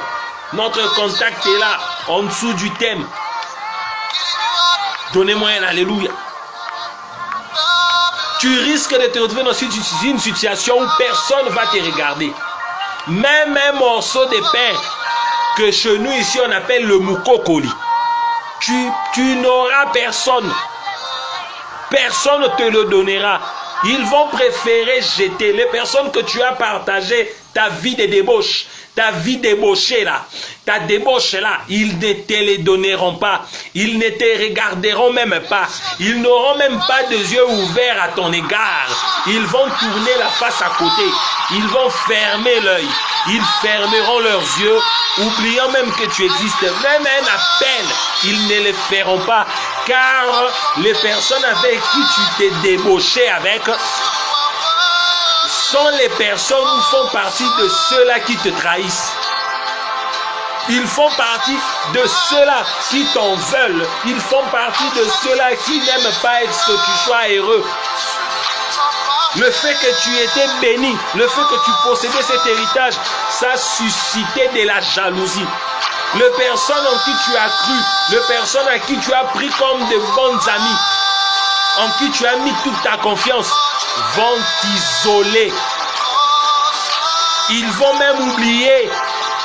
Notre contact est là, en dessous du thème. Donnez-moi un alléluia. Tu risques de te retrouver dans une situation où personne ne va te regarder. Même un morceau de pain que chez nous ici on appelle le moukokoli. Tu n'auras personne. Personne ne te le donnera. Ils vont préférer jeter les personnes que tu as partagées, ta vie de débauche, ta vie débauchée là, ta débauche là, ils ne te les donneront pas, ils ne te regarderont même pas, ils n'auront même pas de yeux ouverts à ton égard, ils vont tourner la face à côté, ils vont fermer l'œil, ils fermeront leurs yeux, oubliant même que tu existes, même un appel, ils ne le feront pas, car les personnes avec qui tu t'es débauché avec, sont les personnes qui font partie de ceux-là qui te trahissent. Ils font partie de ceux-là qui t'en veulent. Ils font partie de ceux-là qui n'aiment pas ce que tu sois heureux. Le fait que tu étais béni, le fait que tu possédais cet héritage, ça suscitait de la jalousie. Les personnes en qui tu as cru, les personnes à qui tu as pris comme de bonnes amies, en qui tu as mis toute ta confiance vont t'isoler. Ils vont même oublier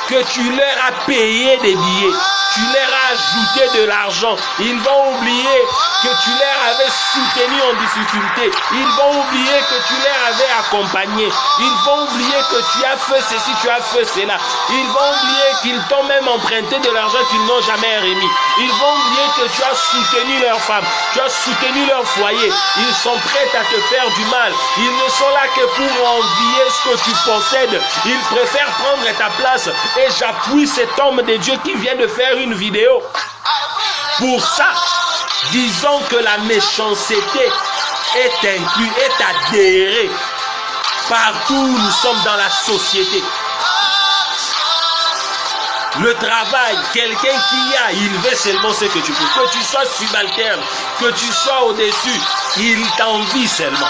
que tu leur as payé des billets. Tu leur as ajouté de l'argent. Ils vont oublier que tu leur avais soutenu en difficulté. Ils vont oublier que tu leur avais accompagné. Ils vont oublier que tu as fait ceci, tu as fait cela. Ils vont oublier qu'ils t'ont même emprunté de l'argent qu'ils n'ont jamais remis. Ils vont oublier que tu as soutenu leur femme. Tu as soutenu leur foyer. Ils sont prêts à te faire du mal. Ils ne sont là que pour envier ce que tu possèdes. Ils préfèrent prendre ta place. Et j'appuie cet homme de Dieu qui vient de faire une vidéo. Pour ça, disons que la méchanceté est inclue, est adhérée partout où nous sommes dans la société. Le travail, quelqu'un qui a, il veut seulement ce que tu peux. Que tu sois subalterne, que tu sois au-dessus, il t'envie seulement.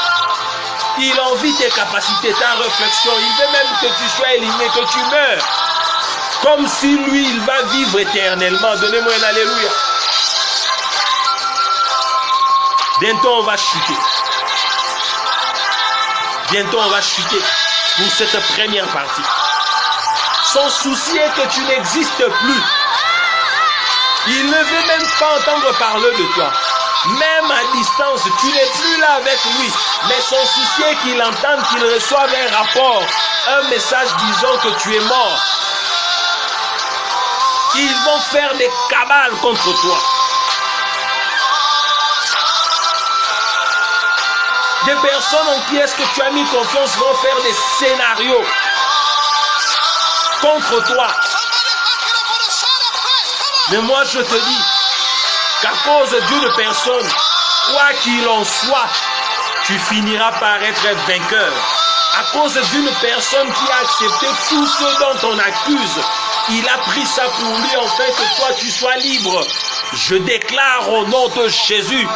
Il envie tes capacités, ta réflexion. Il veut même que tu sois éliminé, que tu meurs. Comme si lui, il va vivre éternellement. Donnez-moi un alléluia. Bientôt, on va chuter. Bientôt, on va chuter pour cette première partie. Son souci est que tu n'existes plus. Il ne veut même pas entendre parler de toi. Même à distance, tu n'es plus là avec lui. Mais son souci est qu'il entende, qu'il reçoive un rapport, un message disant que tu es mort. Ils vont faire des cabales contre toi. Des personnes en qui est-ce que tu as mis confiance vont faire des scénarios contre toi. Mais moi je te dis qu'à cause d'une personne, quoi qu'il en soit, tu finiras par être vainqueur. À cause d'une personne qui a accepté tout ce dont on accuse, il a pris ça pour lui en fait que toi tu sois libre. Je déclare au nom de Jésus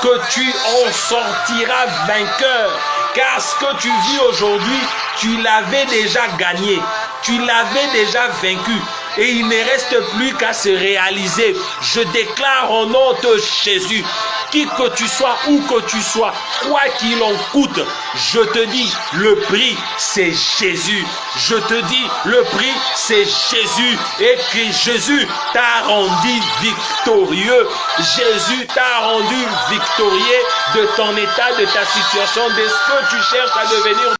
que tu en sortiras vainqueur. Car ce que tu vis aujourd'hui, tu l'avais déjà gagné. Tu l'avais déjà vaincu. Et il ne reste plus qu'à se réaliser. Je déclare au nom de Jésus, qui que tu sois, où que tu sois, quoi qu'il en coûte, je te dis, le prix c'est Jésus. Je te dis, le prix c'est Jésus. Et que Jésus t'a rendu victorieux. Jésus t'a rendu victorieux de ton état, de ta situation, de ce que tu cherches à devenir.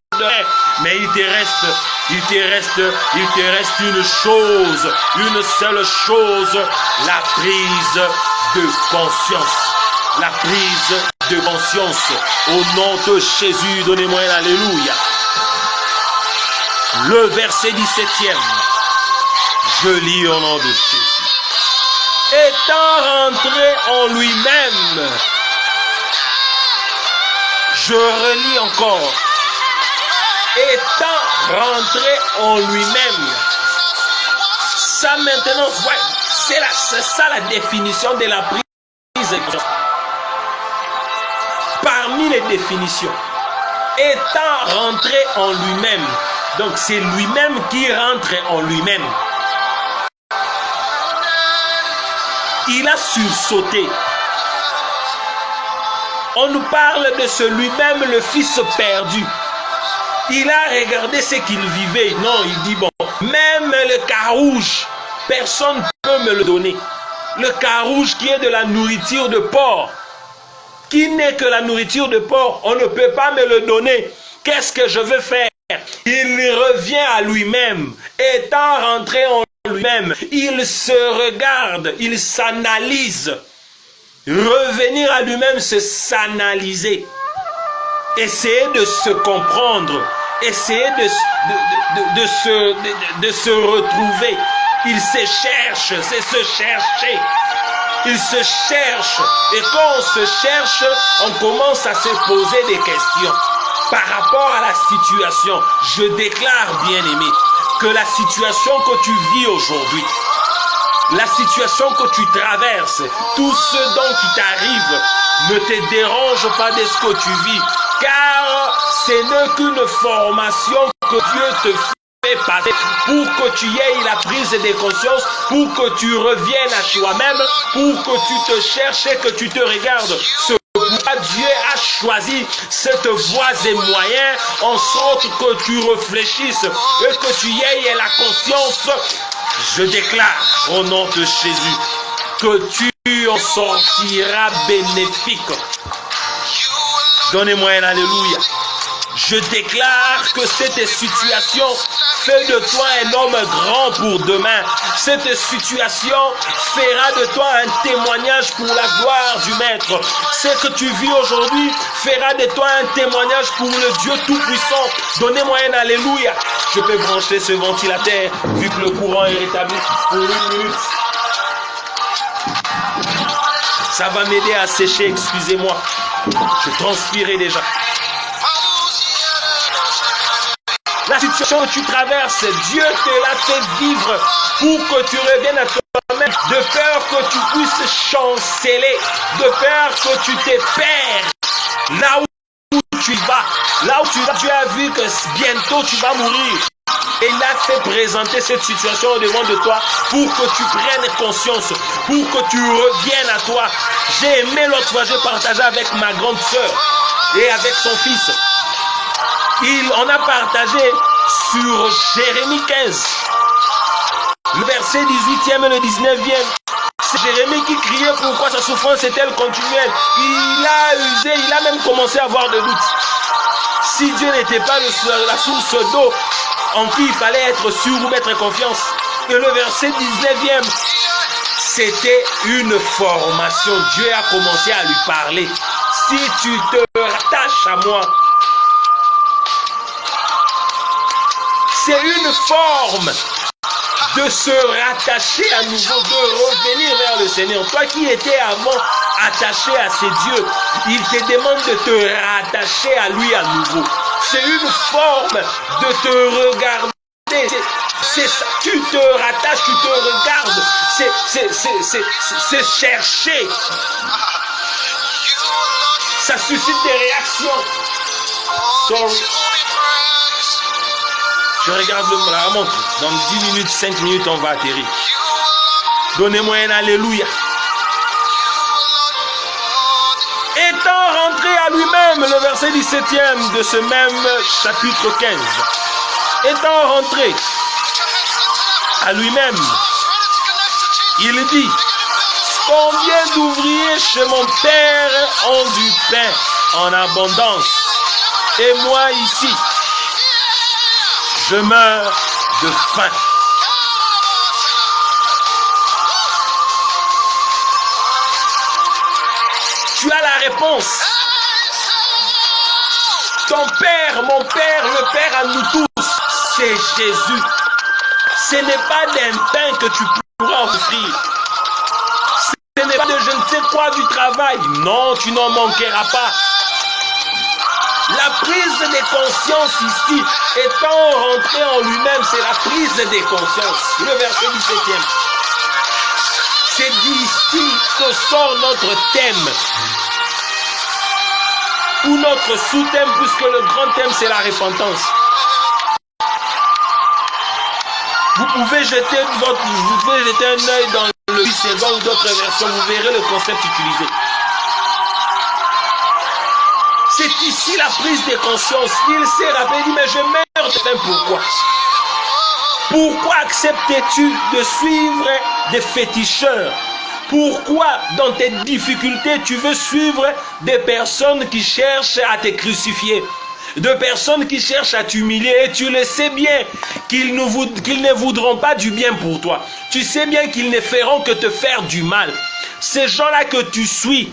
Mais il te reste une chose, une seule chose, la prise de conscience. La prise de conscience. Au nom de Jésus, donnez-moi un alléluia. Le verset 17e, je lis au nom de Jésus. Étant rentré en lui-même, je relis encore. Étant rentré en lui-même. Ça maintenant, ouais, c'est ça la définition de la prise de conscience. Parmi les définitions, étant rentré en lui-même. Donc c'est lui-même qui rentre en lui-même. Il a sursauté. On nous parle de ce lui-même, le fils perdu. Il a regardé ce qu'il vivait. Non, il dit, bon, même le carouge, personne ne peut me le donner. Le carouge qui est de la nourriture de porc. Qui n'est que la nourriture de porc. On ne peut pas me le donner. Qu'est-ce que je veux faire? Il revient à lui-même. Étant rentré en lui-même, il se regarde, il s'analyse. Revenir à lui-même, c'est s'analyser. Essayer de se comprendre. Essayer de se retrouver. Il se cherche, c'est se chercher. Il se cherche. Et quand on se cherche, on commence à se poser des questions. Par rapport à la situation, je déclare, bien-aimé, que la situation que tu vis aujourd'hui, la situation que tu traverses, tout ce dont qui t'arrive, ne te dérange pas de ce que tu vis. Car ce n'est qu'une formation que Dieu te fait passer pour que tu aies la prise de conscience, pour que tu reviennes à toi-même, pour que tu te cherches et que tu te regardes. Ce pourquoi Dieu a choisi cette voie et moyen en sorte que tu réfléchisses et que tu y aies la conscience. Je déclare au nom de Jésus que tu en sortiras bénéfique. Donnez-moi un alléluia. Je déclare que cette situation fait de toi un homme grand pour demain. Cette situation fera de toi un témoignage pour la gloire du Maître. Ce que tu vis aujourd'hui fera de toi un témoignage pour le Dieu Tout-Puissant. Donnez-moi un alléluia. Je peux brancher ce ventilateur vu que le courant est rétabli pour 1 minute. Ça va m'aider à sécher, excusez-moi. Je transpirais déjà. La situation que tu traverses, Dieu te l'a fait vivre pour que tu reviennes à toi-même, de peur que tu puisses chanceler, de peur que tu te perds là où tu vas. Là où tu vas, Dieu a vu que bientôt tu vas mourir. Et il a fait présenter cette situation devant de toi pour que tu prennes conscience, pour que tu reviennes à toi. J'ai aimé l'autre fois, j'ai partagé avec ma grande sœur et avec son fils. On a partagé sur Jérémie 15, le verset 18e et le 19e. C'est Jérémie qui criait pourquoi sa souffrance est-elle continuelle. Il a usé, il a même commencé à avoir des doutes. Si Dieu n'était pas la source d'eau en qui il fallait être sûr ou mettre confiance. Et le verset 19e, c'était une formation. Dieu a commencé à lui parler. Si tu te rattaches à moi, c'est une forme de se rattacher à nouveau, de revenir vers le Seigneur. Toi qui étais avant attaché à ces dieux, il te demande de te rattacher à lui à nouveau. C'est une forme de te regarder. C'est ça. Tu te rattaches, tu te regardes. C'est chercher. Ça suscite des réactions. Sorry. Je regarde la montre. Dans 10 minutes, 5 minutes, on va atterrir. Donnez-moi un alléluia. Étant rentré à lui-même, le verset 17e de ce même chapitre 15. Étant rentré à lui-même, il dit, combien d'ouvriers chez mon père ont du pain en abondance, et moi ici, je meurs de faim. Tu as la réponse. Ton Père, mon Père, le Père à nous tous, c'est Jésus. Ce n'est pas d'un pain que tu pourras offrir. Ce n'est pas de je ne sais quoi du travail. Non, tu n'en manqueras pas. La prise de conscience ici, étant rentré en lui-même, c'est la prise de conscience. Le verset 17e. C'est d'ici que sort notre thème. Ou notre sous-thème, puisque le grand thème, c'est la repentance. Vous pouvez jeter un œil dans le 8 secondes ou d'autres versions, vous verrez le concept utilisé. C'est ici la prise de conscience. Il s'est rappelé, il dit, mais je meurs de faim, pourquoi? Pourquoi acceptes-tu de suivre des féticheurs? Pourquoi dans tes difficultés tu veux suivre des personnes qui cherchent à te crucifier? De personnes qui cherchent à t'humilier, et tu le sais bien qu'ils ne voudront pas du bien pour toi. Tu sais bien qu'ils ne feront que te faire du mal. Ces gens-là que tu suis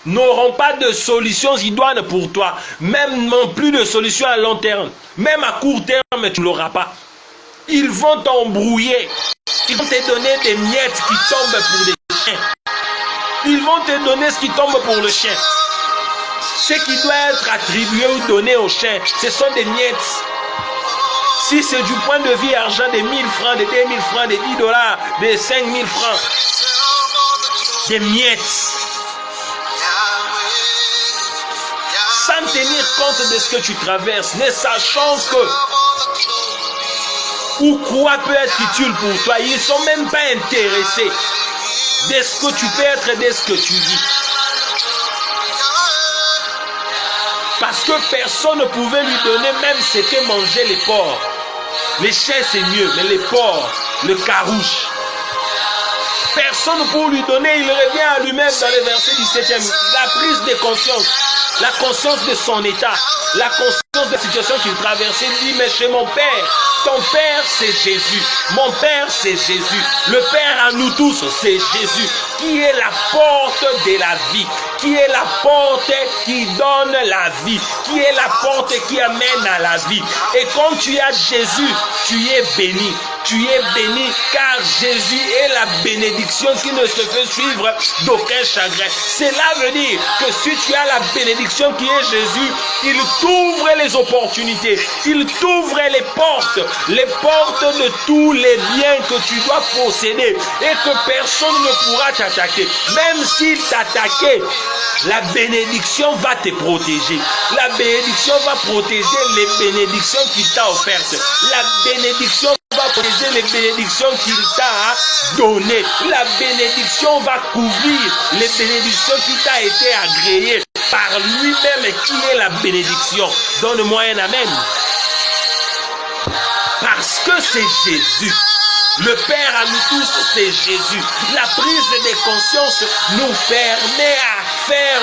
n'auront pas de solution idoine pour toi, même non plus de solution à long terme. Même à court terme, tu ne l'auras pas. Ils vont t'embrouiller. Ils vont te donner des miettes qui tombent pour des chiens. Ils vont te donner ce qui tombe pour le chien. Ce qui doit être attribué ou donné au chien, ce sont des miettes. Si c'est du point de vue argent, des 1000 francs, des 2000 francs, des 10 dollars, des 5000 francs, des miettes. Sans tenir compte de ce que tu traverses, ne sachant que ou quoi peut être utile pour toi, ils ne sont même pas intéressés de ce que tu peux être, de ce que tu vis. Parce que personne ne pouvait lui donner même ce que mangeaient les porcs. Les chiens c'est mieux, mais les porcs, le carouche. Personne pour lui donner, il revient à lui-même dans le verset 17e. La prise de conscience, la conscience de son état, la conscience de la situation qu'il traversait. Il dit, mais chez mon Père, ton Père c'est Jésus, mon Père c'est Jésus, le Père à nous tous c'est Jésus, qui est la porte de la vie, qui est la porte qui donne la vie, qui est la porte qui amène à la vie. Et quand tu as Jésus, tu es béni. Tu es béni car Jésus est la bénédiction qui ne se fait suivre d'aucun chagrin. Cela veut dire que si tu as la bénédiction qui est Jésus, il t'ouvre les opportunités, il t'ouvre les portes de tous les biens que tu dois posséder et que personne ne pourra t'attaquer. Même s'il t'attaquait, la bénédiction va te protéger. La bénédiction va protéger les bénédictions qu'il t'a offertes. La bénédiction va protéger les bénédictions qu'il t'a données. La bénédiction va couvrir les bénédictions qui t'a été agréées par lui-même qui est la bénédiction. Donne-moi un amen. Parce que c'est Jésus. Le Père à nous tous, c'est Jésus. La prise de conscience nous permet à faire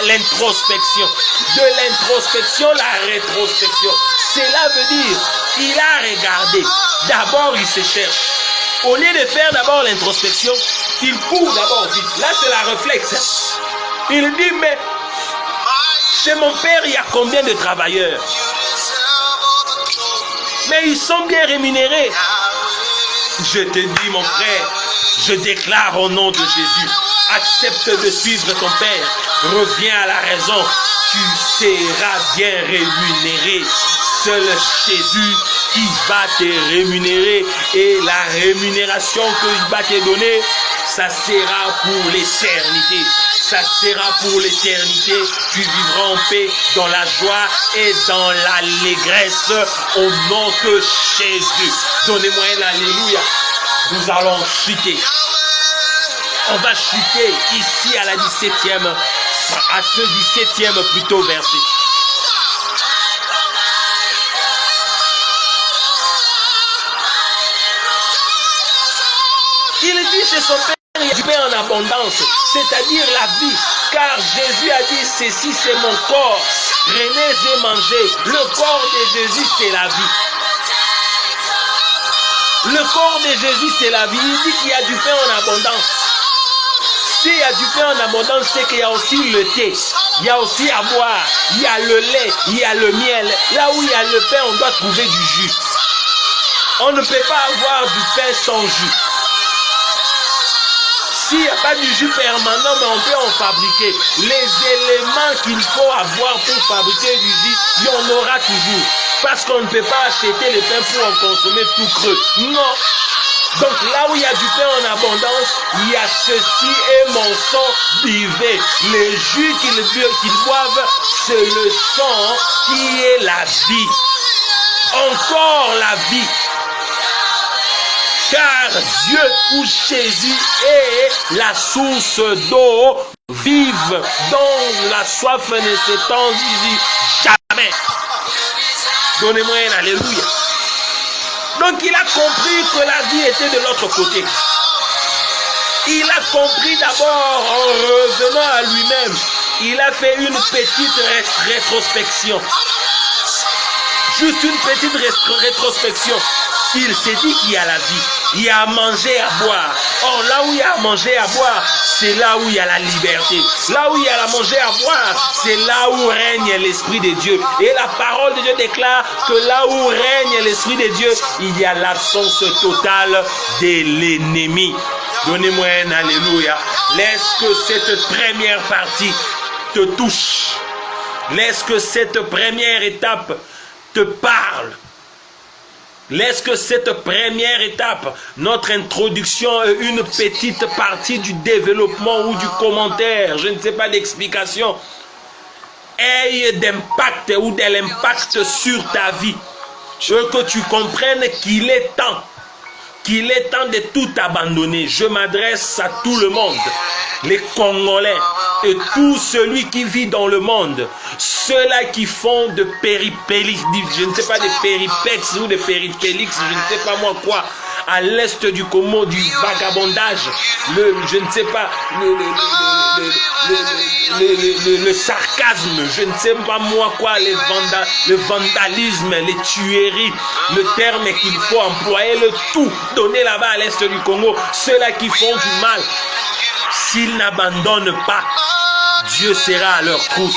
l'introspection. De l'introspection, la rétrospection. Cela veut dire, il a regardé. D'abord, il se cherche. Au lieu de faire d'abord l'introspection, il court d'abord vite. Là, c'est la réflexe. Il dit, mais chez mon Père, il y a combien de travailleurs? Mais ils sont bien rémunérés. Je te dis, mon frère, je déclare au nom de Jésus, accepte de suivre ton Père, reviens à la raison, tu seras bien rémunéré. Seul Jésus qui va te rémunérer et la rémunération qu'il va te donner, ça sera pour l'éternité. Ça sera pour l'éternité. Tu vivras en paix, dans la joie et dans l'allégresse au nom de Jésus. Donnez-moi un alléluia. Nous allons chuter. On va chuter ici à la 17e, à ce 17e plutôt verset. Il dit chez son Père, il y a du pain en abondance, c'est-à-dire la vie. Car Jésus a dit, ceci c'est mon corps, prenez et mangez. Le corps de Jésus c'est la vie. Le corps de Jésus c'est la vie. Il dit qu'il y a du pain en abondance. S'il y a du pain en abondance, c'est qu'il y a aussi le thé. Il y a aussi à boire. Il y a le lait, il y a le miel. Là où il y a le pain, on doit trouver du jus. On ne peut pas avoir du pain sans jus. S'il n'y a pas du jus permanent, mais on peut en fabriquer. Les éléments qu'il faut avoir pour fabriquer du jus, il y en aura toujours. Parce qu'on ne peut pas acheter le pain pour en consommer tout creux. Non. Donc là où il y a du pain en abondance, il y a ceci et mon sang buvez. Le jus qu'ils boivent, c'est le sang qui est la vie. Encore la vie. Car Dieu ou Jésus est la source d'eau vive dont la soif ne s'étend jamais. Donnez-moi un alléluia. Donc il a compris que la vie était de l'autre côté. Il a compris d'abord en revenant à lui-même. Il a fait une petite rétrospection. Juste une petite rétrospection. Il s'est dit qu'il y a la vie. Il y a à manger, à boire. Or, là où il y a à manger, à boire, c'est là où il y a la liberté. Là où il y a à manger, à boire, c'est là où règne l'Esprit de Dieu. Et la parole de Dieu déclare que là où règne l'Esprit de Dieu, il y a l'absence totale de l'ennemi. Donnez-moi un alléluia. Laisse que cette première partie te touche. Laisse que cette première étape te parle. Laisse que cette première étape, notre introduction, une petite partie du développement ou du commentaire, je ne sais pas d'explication, ait d'impact ou de l'impact sur ta vie. Que tu comprennes qu'il est temps de tout abandonner. Je m'adresse à tout le monde, les Congolais, et tout celui qui vit dans le monde, ceux-là qui font de péripélix, je ne sais pas, des péripex ou des péripélix, je ne sais pas moi quoi, à l'est du Congo, du vagabondage, je ne sais pas, le sarcasme, je ne sais pas moi quoi, le vandalisme, les tueries, le terme qu'il faut employer, le tout donner là-bas à l'est du Congo, ceux-là qui font du mal, s'ils n'abandonnent pas, Dieu sera à leur trousse.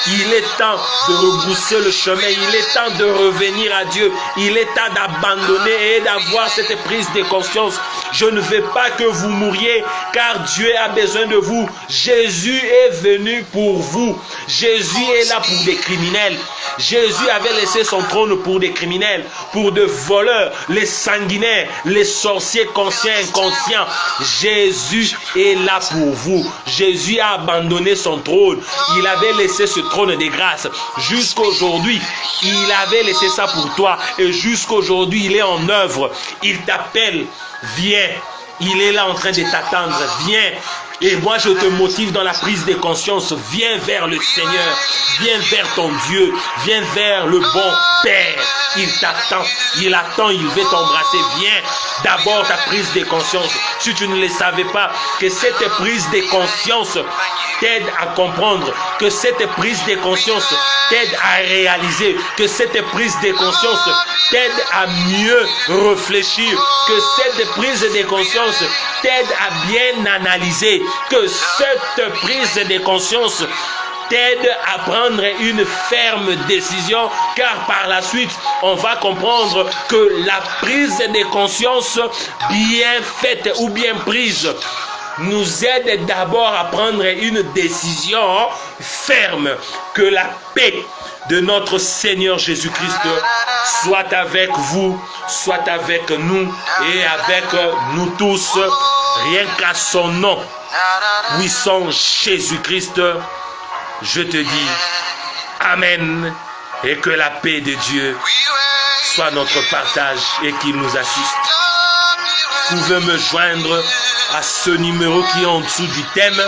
Il est temps de rebrousser le chemin, il est temps de revenir à Dieu, il est temps d'abandonner et d'avoir cette prise de conscience. Je ne veux pas que vous mouriez, car Dieu a besoin de vous. Jésus est venu pour vous. Jésus est là pour des criminels. Jésus avait laissé son trône pour des criminels, pour des voleurs, les sanguinaires, les sorciers conscients, inconscients. Jésus est là pour vous. Jésus a abandonné son trône. Il avait laissé ce trône de grâce. Jusqu'aujourd'hui, il avait laissé ça pour toi. Et jusqu'aujourd'hui, il est en œuvre. Il t'appelle. Viens. Il est là en train de t'attendre. Viens. Et moi, je te motive dans la prise de conscience. Viens vers le Seigneur. Viens vers ton Dieu. Viens vers le bon Père. Il t'attend. Il attend. Il veut t'embrasser. Viens. D'abord, ta prise de conscience. Si tu ne le savais pas, que cette prise de conscience t'aide à comprendre, que cette prise de conscience t'aide à réaliser, que cette prise de conscience t'aide à mieux réfléchir, que cette prise de conscience t'aide à bien analyser, que cette prise de conscience t'aide à prendre une ferme décision, car par la suite, on va comprendre que la prise de conscience bien faite ou bien prise nous aide d'abord à prendre une décision ferme. Que la paix de notre Seigneur Jésus-Christ soit avec vous, soit avec nous et avec nous tous, rien qu'à son nom puissant Jésus-Christ. Je te dis Amen, et que la paix de Dieu soit notre partage et qu'il nous assiste. Vous pouvez me joindre à ce numéro qui est en dessous du thème.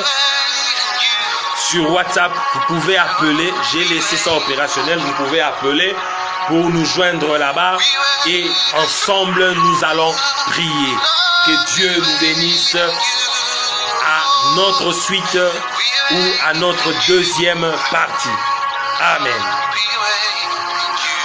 Sur WhatsApp, vous pouvez appeler. J'ai laissé ça opérationnel. Vous pouvez appeler pour nous joindre là-bas. Et ensemble, nous allons prier. Que Dieu nous bénisse à notre suite ou à notre deuxième partie. Amen.